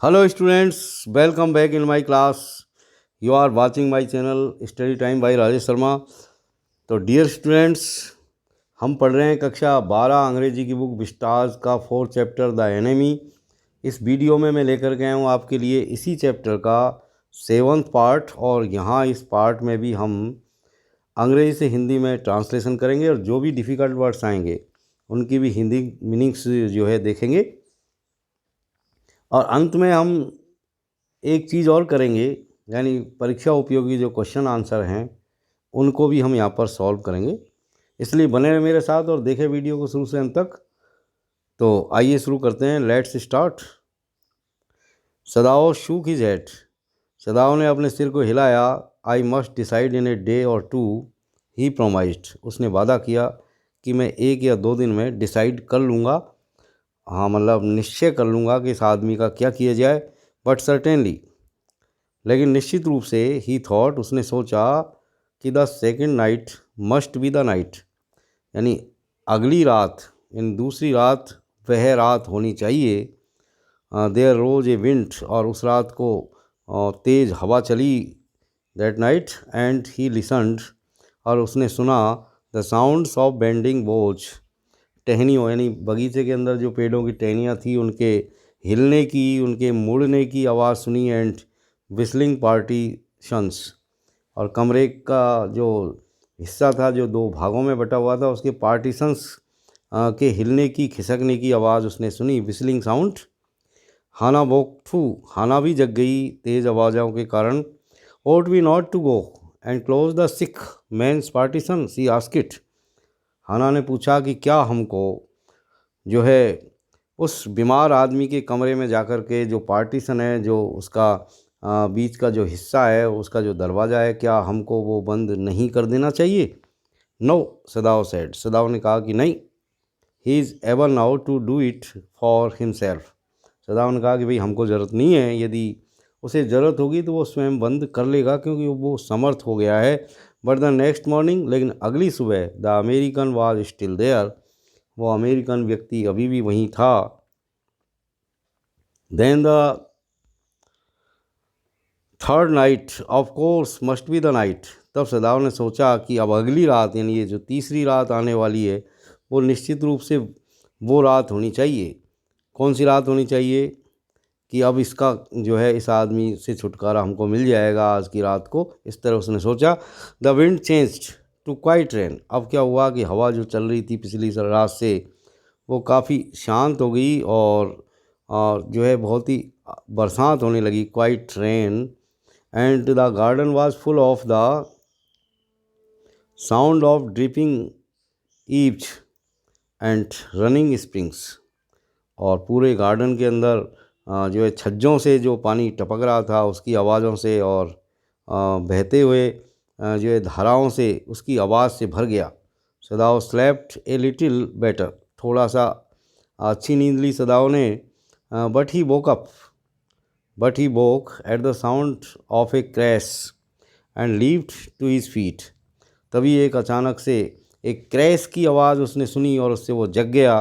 Hello students, welcome back in my class. You are watching my channel Study Time by Rajesh Sharma. तो dear students, हम पढ़ रहे हैं कक्षा 12 अंग्रेजी की बुक विस्टाज का 4th चैप्टर द एनिमी। इस वीडियो में मैं लेकर के आया हूँ आपके लिए इसी चैप्टर का 7th पार्ट, और यहाँ इस पार्ट में भी हम अंग्रेजी से हिंदी में ट्रांसलेशन करेंगे और जो भी डिफ़िकल्ट वर्ड्स आएंगे उनकी भी हिंदी मीनिंग्स जो है देखेंगे। और अंत में हम एक चीज़ और करेंगे, यानी परीक्षा उपयोगी जो क्वेश्चन आंसर हैं उनको भी हम यहाँ पर सॉल्व करेंगे। इसलिए बने रहे मेरे साथ और देखें वीडियो को शुरू से अंत तक। तो आइए शुरू करते हैं, let's start. Sadao shook his head, Sadao ने अपने सिर को हिलाया। I must decide in a day or two, he promised, उसने वादा किया कि मैं 1 या 2 दिन में डिसाइड कर लूँगा। हाँ, मतलब निश्चय कर लूँगा कि इस आदमी का क्या किया जाए। बट सर्टेनली, लेकिन निश्चित रूप से, ही थॉट, उसने सोचा कि the second night must be the night, यानी अगली रात, यानी दूसरी रात वह रात होनी चाहिए। देयर रोज ए विंड, और उस रात को तेज़ हवा चली। That night and he listened, और उसने सुना द साउंड्स ऑफ बेंडिंग बोझ, टहनियों, यानी बगीचे के अंदर जो पेड़ों की टहनियाँ थी उनके हिलने की, उनके मुड़ने की आवाज़ सुनी। एंड विस्लिंग पार्टीशंस, और कमरे का जो हिस्सा था जो 2 भागों में बटा हुआ था उसके पार्टीशंस के हिलने की, खिसकने की आवाज़ उसने सुनी, विस्लिंग साउंड। हाना वोक थू, हाना भी जग गई तेज़ आवाज़ों के कारण। Ought we not to go and close the sick man's partition, she asked, Hana ने पूछा कि क्या हमको जो है उस बीमार आदमी के कमरे में जाकर के जो पार्टीशन है, जो उसका बीच का जो हिस्सा है, उसका जो दरवाज़ा है, क्या हमको वो बंद नहीं कर देना चाहिए। नो, सदाओ सेड, सदाओ ने कहा कि नहीं। He is able now to do it for himself, Sadao ने कहा कि भाई हमको ज़रूरत नहीं है, यदि उसे ज़रूरत होगी तो वो स्वयं बंद कर लेगा क्योंकि वो समर्थ हो गया है। बट द नेक्स्ट मॉर्निंग, लेकिन अगली सुबह, the American was still there, वो अमेरिकन व्यक्ति अभी भी वहीं था। Then the third night of course must be the night, तब सदाव ने सोचा कि अब अगली रात, यानी ये जो तीसरी रात आने वाली है, वो निश्चित रूप से वो रात होनी चाहिए। कौन सी रात होनी चाहिए कि अब इसका जो है, इस आदमी से छुटकारा हमको मिल जाएगा आज की रात को, इस तरह उसने सोचा। The wind changed to quite rain, अब क्या हुआ कि हवा जो चल रही थी पिछली रात से वो काफ़ी शांत हो गई, और जो है बहुत ही बरसात होने लगी, quite rain. And the garden was full of the sound of dripping eaves and running springs, और पूरे गार्डन के अंदर जो है छज्जों से जो पानी टपक रहा था उसकी आवाज़ों से, और बहते हुए जो है धाराओं से, उसकी आवाज़ से भर गया। Sadao slept a little better, थोड़ा सा अच्छी नींद ली सदाओ ने। But he woke at the sound of a crash and leaped to his feet, तभी एक अचानक से एक क्रैश की आवाज़ उसने सुनी और उससे वो जग गया,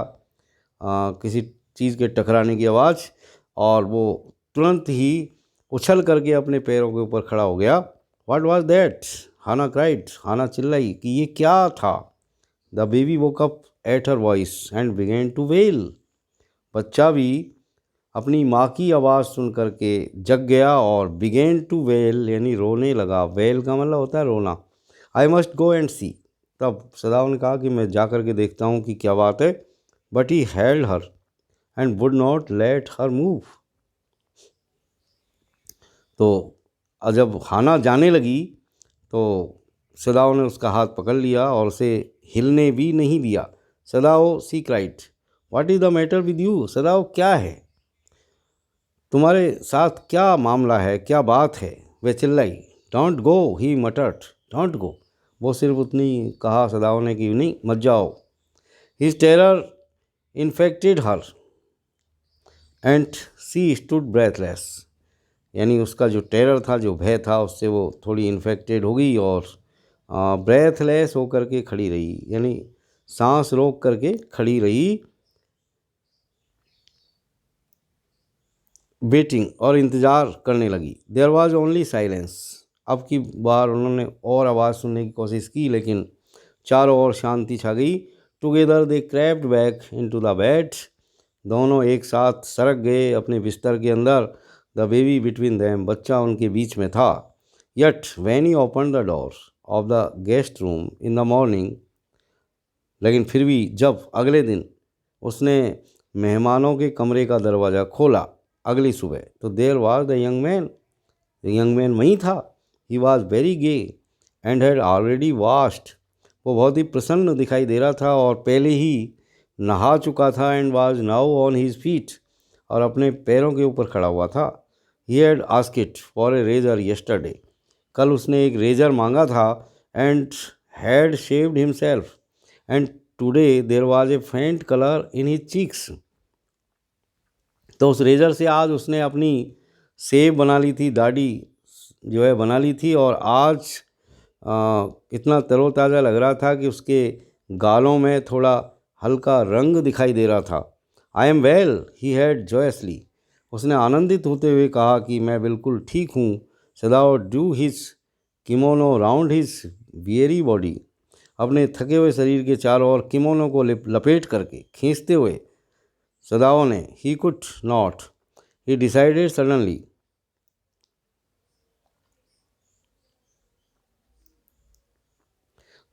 किसी चीज़ के टकराने की आवाज़, और वो तुरंत ही उछल करके अपने पैरों के ऊपर खड़ा हो गया। What was that, Hana cried, Hana चिल्लाई कि ये क्या था। The baby woke up at her voice and began to wail, बच्चा भी अपनी माँ की आवाज़ सुन करके जग गया और बिगेन टू वेल, यानी रोने लगा। वेल का मतलब होता है रोना। आई मस्ट गो एंड सी, तब सदाओ ने कहा कि मैं जा कर के देखता हूँ कि क्या बात है। But he held her and would not let her move, तो जब हाना जाने लगी तो सदाओ ने उसका हाथ पकड़ लिया और उसे हिलने भी नहीं दिया। Sadao she cried, what is the matter with you, Sadao क्या है, तुम्हारे साथ क्या मामला है, क्या बात है, वह चिल्लाई। Don't go, he मटर्ड, don't go, वो सिर्फ उतनी कहा सदाओ ने कि नहीं मत जाओ। His terror infected her and C stood breathless, यानी उसका जो टेरर था, जो भय था, उससे वो थोड़ी इन्फेक्टेड हो गई और ब्रेथलेस होकर के खड़ी रही, यानी सांस रोक करके खड़ी रही। वेटिंग और इंतज़ार करने लगी। There was only silence. अब की बार उन्होंने और आवाज़ सुनने की कोशिश की लेकिन चारों ओर शांति छा गई। Together they crept back into the bed. दोनों एक साथ सरक गए अपने बिस्तर के अंदर। The baby between them. बच्चा उनके बीच में था। Yet when he open the door of the guest room in the morning. लेकिन फिर भी जब अगले दिन उसने मेहमानों के कमरे का दरवाज़ा खोला अगली सुबह, तो there was the young man. Young man वहीं था। He was very gay and had already washed. वो बहुत ही प्रसन्न दिखाई दे रहा था और पहले ही नहा चुका था। And was now on his feet. और अपने पैरों के ऊपर खड़ा हुआ था। He had asked for a razor yesterday. कल उसने एक रेजर मांगा था। And had shaved himself and today there was a faint colour in his cheeks. तो उस रेजर से आज उसने अपनी सेव बना ली थी, दाढ़ी जो है बना ली थी। और आज इतना तरोताज़ा लग रहा था कि उसके गालों में थोड़ा हल्का रंग दिखाई दे रहा था। I am well he had joyously. उसने आनंदित होते हुए कहा कि मैं बिल्कुल ठीक हूँ। Sadao drew his kimono round his weary body. अपने थके हुए शरीर के चारों ओर किमोनो को लपेट करके खींचते हुए सदाओ ने he could not. He decided suddenly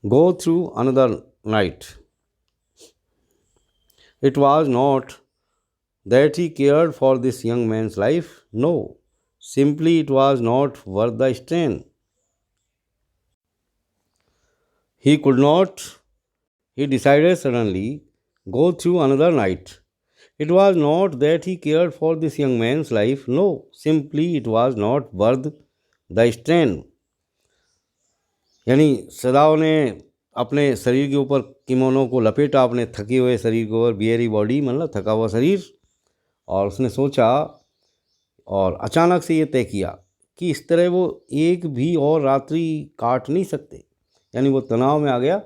go through another night. It was not that he cared for this young man's life. No, simply it was not worth the strain. He could not, he decided suddenly, go through another night. It was not that he cared for this young man's life. No, simply it was not worth the strain. यानी सदाओं ने अपने शरीर के ऊपर kimono को लपेटा, अपने थके हुए शरीर के ऊपर, बियरी बॉडी मतलब थका हुआ शरीर। और उसने सोचा और अचानक से ये तय किया कि इस तरह वो एक भी और रात्रि काट नहीं सकते। यानी वो तनाव में आ गया।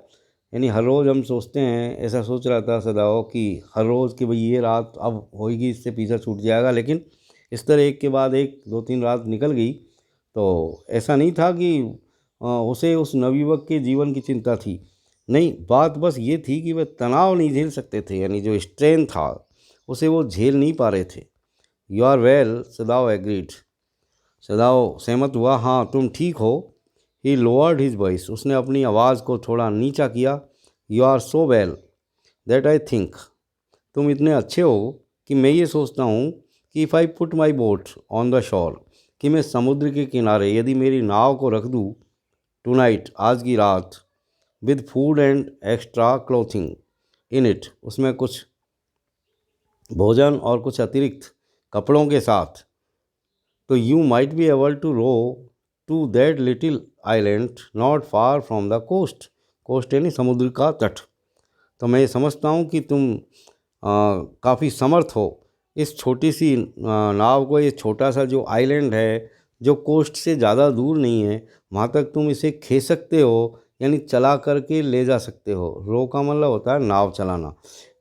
यानी हर रोज़ हम सोचते हैं, ऐसा सोच रहा था सदाओ कि हर रोज़ कि भाई ये रात अब होएगी, इससे पीछा छूट जाएगा। लेकिन इस तरह एक के बाद एक 2-3 रात निकल गई तो ऐसा नहीं था कि उसे उस नवयुवक के जीवन की चिंता थी। नहीं, बात बस ये थी कि वह तनाव नहीं झेल सकते थे। यानी जो स्ट्रेन था उसे वो झेल नहीं पा रहे थे। You are well, Sadao agreed. Sadao सहमत हुआ, हाँ तुम ठीक हो। He lowered his voice. उसने अपनी आवाज़ को थोड़ा नीचा किया। You are so well that I think. तुम इतने अच्छे हो कि मैं ये सोचता हूँ कि if I put my boat on the shore, कि मैं समुद्र के किनारे यदि मेरी नाव को रख दूँ टुनाइट, आज की रात, with food and extra clothing in it, उसमें कुछ भोजन और कुछ अतिरिक्त कपड़ों के साथ, तो you might be able to row to that little island not far from the coast. Coast यानी समुद्र का तट। तो मैं ये समझता हूँ कि तुम काफ़ी समर्थ हो इस छोटी सी नाव को, ये छोटा सा जो आइलैंड है जो कोस्ट से ज़्यादा दूर नहीं है, वहाँ तक तुम इसे खींच सकते हो, यानी चला करके ले जा सकते हो। रो का मतलब होता है नाव चलाना।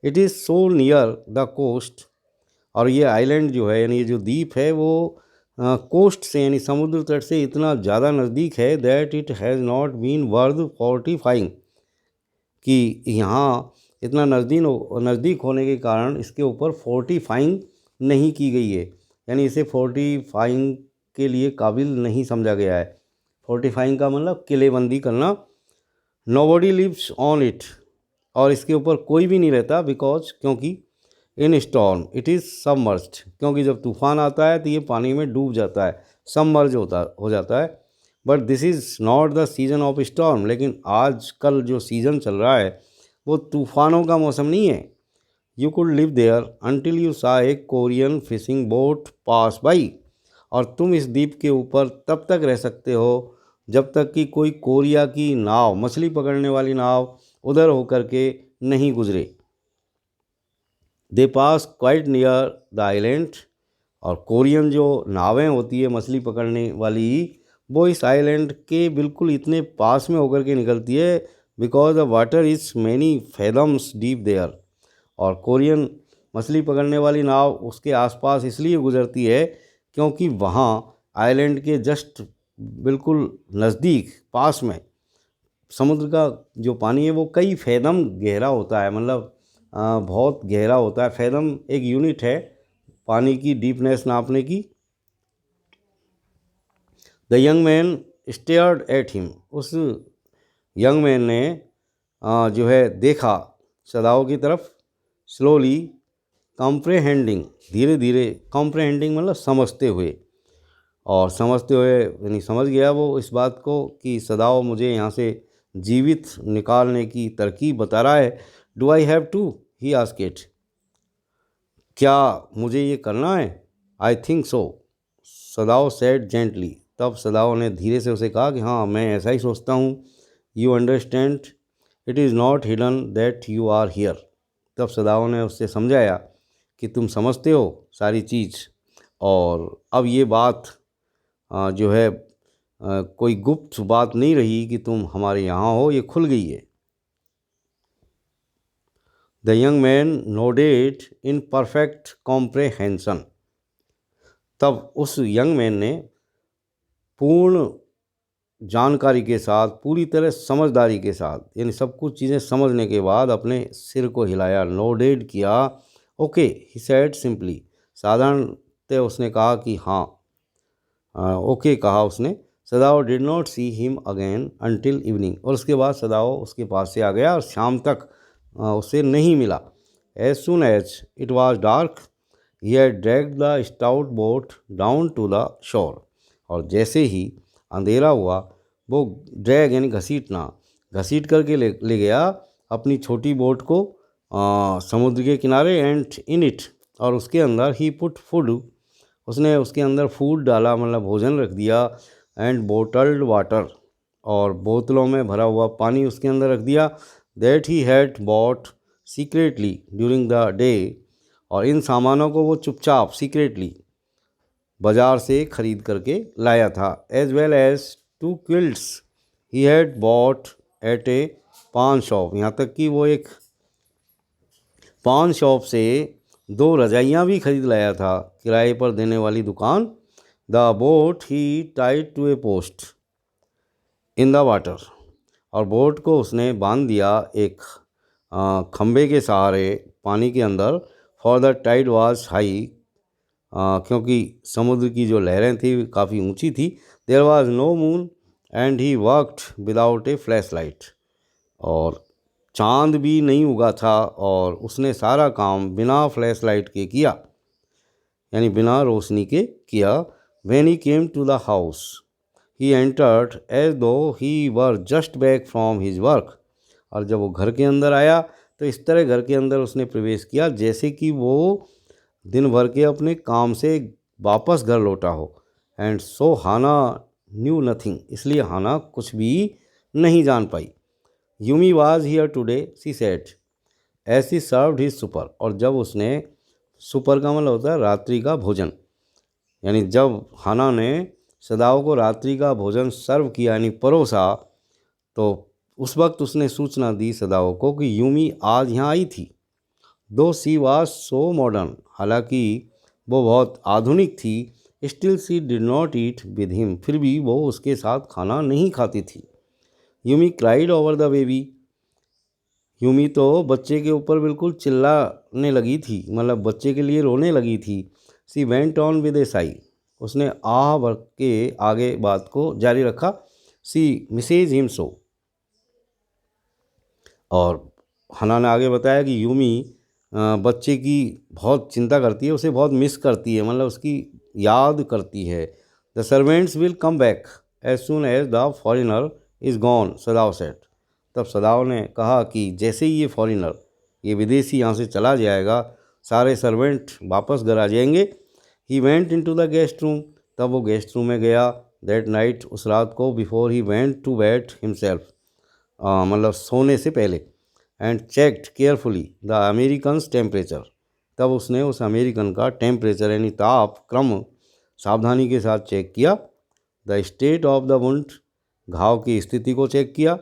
It is so near the coast. और ये आइलैंड जो है यानी ये जो द्वीप है वो कोस्ट से यानी समुद्र तट से इतना ज़्यादा नज़दीक है that it has not been worth fortifying, कि यहाँ इतना नज़दीक होने के कारण इसके ऊपर फोर्टिफाइंग नहीं की गई है। यानी इसे फोर्टिफाइंग के लिए काबिल नहीं समझा गया है। फोर्टिफाइंग का मतलब किलेबंदी करना। Nobody lives on it. और इसके ऊपर कोई भी नहीं रहता, बिकॉज क्योंकि in storm it is submerged, क्योंकि जब तूफ़ान आता है तो ये पानी में डूब जाता है, सबमर्ज हो जाता है। But this is not the season off storm. लेकिन आज कल जो सीज़न चल रहा है वो तूफ़ानों का मौसम नहीं है। You could live there until you saw a Korean fishing boat pass by. और तुम इस द्वीप के ऊपर तब तक रह सकते हो जब तक कि कोई कोरिया की नाव, मछली पकड़ने वाली नाव उधर होकर के नहीं गुजरे। दे पास क्वाइट नियर द आइलैंड। और कोरियन जो नावें होती है मछली पकड़ने वाली, वो इस आइलैंड के बिल्कुल इतने पास में होकर के निकलती है, because the water is many fathoms deep there. और कोरियन मछली पकड़ने वाली नाव उसके आसपास इसलिए गुजरती है क्योंकि वहाँ आइलैंड के जस्ट बिल्कुल नज़दीक पास में समुद्र का जो पानी है वो कई फैदम गहरा होता है, मतलब बहुत गहरा होता है। फैदम एक यूनिट है पानी की डीपनेस नापने की। The young man stared at him, उस यंग मैन ने जो है देखा सदाओ की तरफ। स्लोली कॉम्प्रहेंडिंग, धीरे धीरे, कॉम्प्रहेंडिंग मतलब समझते हुए, और समझते हुए यानी समझ गया वो इस बात को कि सदाओ मुझे यहाँ से जीवित निकालने की तरकीब बता रहा है। Do I have to, he asked, क्या मुझे ये करना है? I think so, Sadao said gently, तब सदाओ ने धीरे से उसे कहा कि हाँ मैं ऐसा ही सोचता हूँ। You understand, it is not hidden that you are here, तब सदाओ ने उससे समझाया कि तुम समझते हो सारी चीज़, और अब ये बात जो है कोई गुप्त बात नहीं रही कि तुम हमारे यहाँ हो, ये खुल गई है। The young man nodded in perfect comprehension, तब उस यंग मैन ने पूर्ण जानकारी के साथ, पूरी तरह समझदारी के साथ, यानी सब कुछ चीज़ें समझने के बाद अपने सिर को हिलाया, नोडेड किया। ओके, ही सेड सिंपली, साधारणतः उसने कहा कि हाँ, ओके कहा उसने। Sadao did not see him again until evening, और उसके बाद सदाओ उसके पास से आ गया और शाम तक उससे नहीं मिला। As soon as it was dark he had dragged the stout boat down to the shore, और जैसे ही अंधेरा हुआ वो ड्रैग यानी घसीटना, घसीट करके ले गया अपनी छोटी बोट को समुद्र के किनारे। एंड इन इट, और उसके अंदर ही पुट फूड, उसने उसके अंदर फूड डाला, मतलब भोजन रख दिया। एंड बोटल्ड वाटर, और बोतलों में भरा हुआ पानी उसके अंदर रख दिया। That he had bot secretly during the day, और इन सामानों को वो चुपचाप सीक्रेटली बाज़ार से ख़रीद करके लाया था। As well as 2 quilts he had bought at a pawn shop, यहाँ तक कि वो एक पान शॉप से 2 रजाइयाँ भी खरीद लाया था, किराए पर देने वाली दुकान। The boat he tied to a post in the water, और बोट को उसने बांध दिया एक खम्भे के सहारे पानी के अंदर। For the tide was high, क्योंकि समुद्र की जो लहरें थी काफ़ी ऊंची थी। There was no moon and he worked without a flashlight, और चांद भी नहीं उगा था, और उसने सारा काम बिना फ्लैश लाइट के किया, यानी बिना रोशनी के किया। When he came to the house he entered as though he were just back from his work, और जब वो घर के अंदर आया तो इस तरह घर के अंदर उसने प्रवेश किया जैसे कि वो दिन भर के अपने काम से वापस घर लौटा हो। And so Hana knew nothing, इसलिए हाना कुछ भी नहीं जान पाई। Yumi was here today she said as she served his supper, और जब उसने, सुपर का मतलब होता है रात्रि का भोजन, यानी जब हाना ने सदाओं को रात्रि का भोजन सर्व किया यानी परोसा, तो उस वक्त उसने सूचना दी सदाओं को कि यूमी आज यहाँ आई थी। दो सी वाज सो मॉडर्न, हालांकि वो बहुत आधुनिक थी। Still she did not eat with him, फिर भी वो उसके साथ खाना नहीं खाती थी। Yumi cried over the baby, Yumi तो बच्चे के ऊपर बिल्कुल चिल्लाने लगी थी, मतलब बच्चे के लिए रोने लगी थी। सी वेंट ऑन विद ए साई, उसने आह भर के आगे बात को जारी रखा। सी मिसेज हिम सो, और हना ने आगे बताया कि यूमी बच्चे की बहुत चिंता करती है, उसे बहुत मिस करती है, मतलब उसकी याद करती है। The servants will come back as soon as the foreigner is gone, Sadao said, तब सदाओ ने कहा कि जैसे ही ये फॉरेनर, ये विदेशी यहाँ से चला जाएगा, सारे सर्वेंट वापस घर आ जाएंगे। He went in to the guest room, तब वो गेस्ट रूम में गया। दैट नाइट, उस रात को, before he went to bed himself, मतलब सोने से पहले। And checked carefully the American's temperature, तब उसने उस अमेरिकन का टेम्परेचर यानी ताप क्रम सावधानी के साथ चेक किया। The state of the wound, घाव की स्थिति को चेक किया।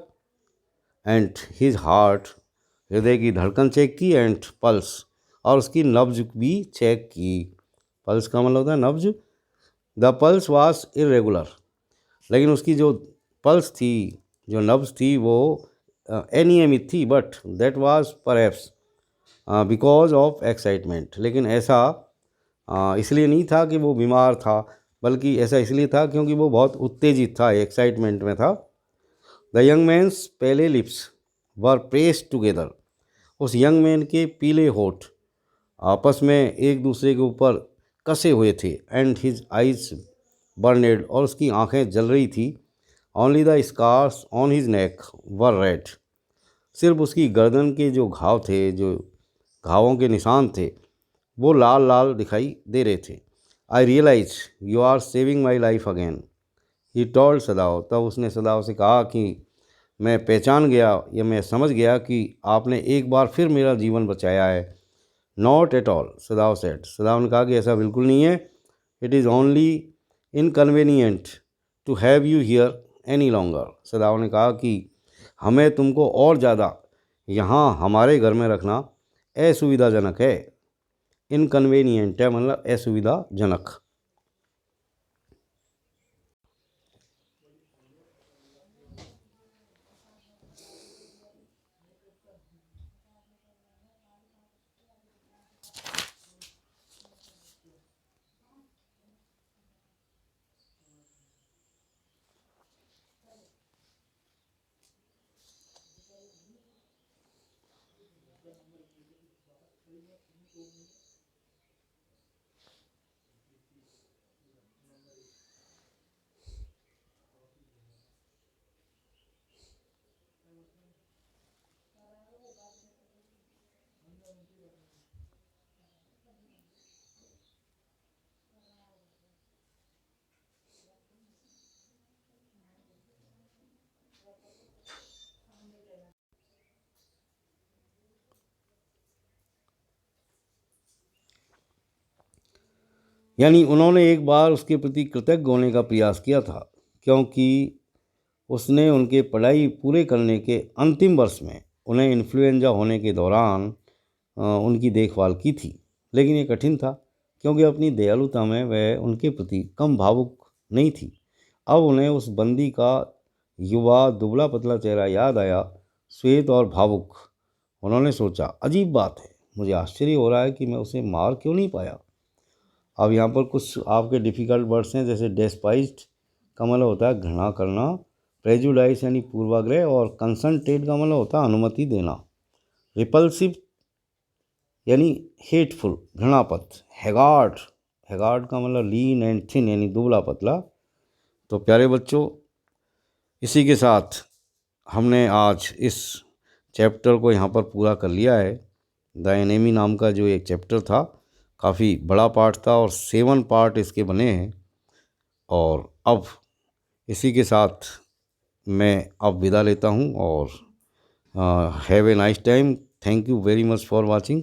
एंड हिज हार्ट, हृदय की धड़कन चेक की। एंड पल्स, और उसकी नब्ज भी चेक की। पल्स का मतलब होता है नब्ज। द पल्स वाज इरेगुलर, लेकिन उसकी जो पल्स थी, जो नब्ज थी, वो अनियमित थी, but that was perhaps because of excitement. लेकिन ऐसा इसलिए नहीं था कि वो बीमार था, बल्कि ऐसा इसलिए था क्योंकि वो बहुत उत्तेजित था, एक्साइटमेंट में था। The young man's pale lips were pressed together. उस यंग मैन के पीले होठ आपस में एक दूसरे के ऊपर कसे हुए थे। एंड हिज आइज बर्नेड, और उसकी आंखें जल रही थी। Only the scars on his neck were red. सिर्फ उसकी गर्दन के जो घाव थे, जो घावों के निशान थे, वो लाल लाल दिखाई दे रहे थे। I realize you are saving my life again, he told Sadao. तब उसने सदाव से कहा कि मैं पहचान गया, या मैं समझ गया कि आपने एक बार फिर मेरा जीवन बचाया है। Not at all, Sadao said. Sadao ने कहा कि ऐसा बिल्कुल नहीं है। It is only inconvenient to have you here any longer. Sadao ने कहा कि हमें तुमको और ज़्यादा यहाँ हमारे घर में रखना असुविधाजनक है। इनकन्वीनियंट है मतलब असुविधाजनक। यानी उन्होंने एक बार उसके प्रति कृतज्ञ होने का प्रयास किया था, क्योंकि उसने उनके पढ़ाई पूरे करने के अंतिम वर्ष में उन्हें इन्फ्लुएंजा होने के दौरान उनकी देखभाल की थी। लेकिन ये कठिन था, क्योंकि अपनी दयालुता में वह उनके प्रति कम भावुक नहीं थी। अब उन्हें उस बंदी का युवा दुबला पतला चेहरा याद आया, श्वेत और भावुक। उन्होंने सोचा, अजीब बात है, मुझे आश्चर्य हो रहा है कि मैं उसे मार क्यों नहीं पाया। अब यहाँ पर कुछ आपके डिफ़िकल्ट वर्ड्स हैं, जैसे डेस्पाइज्ड का मतलब होता है घृणा करना, प्रेजुडाइस यानी पूर्वाग्रह, और कंसंट्रेट का मतलब होता है अनुमति देना। रिपल्सिव यानी हेटफुल, घृणापद। हैगार्ड, हैगार्ड का मतलब लीन एंड थिन यानी दुबला पतला। तो प्यारे बच्चों, इसी के साथ हमने आज इस चैप्टर को यहाँ पर पूरा कर लिया है। द एनेमी नाम का जो एक चैप्टर था, काफ़ी बड़ा पार्ट था और 7 पार्ट इसके बने हैं। और अब इसी के साथ मैं अब विदा लेता हूँ और have a nice time. Thank you very much for watching.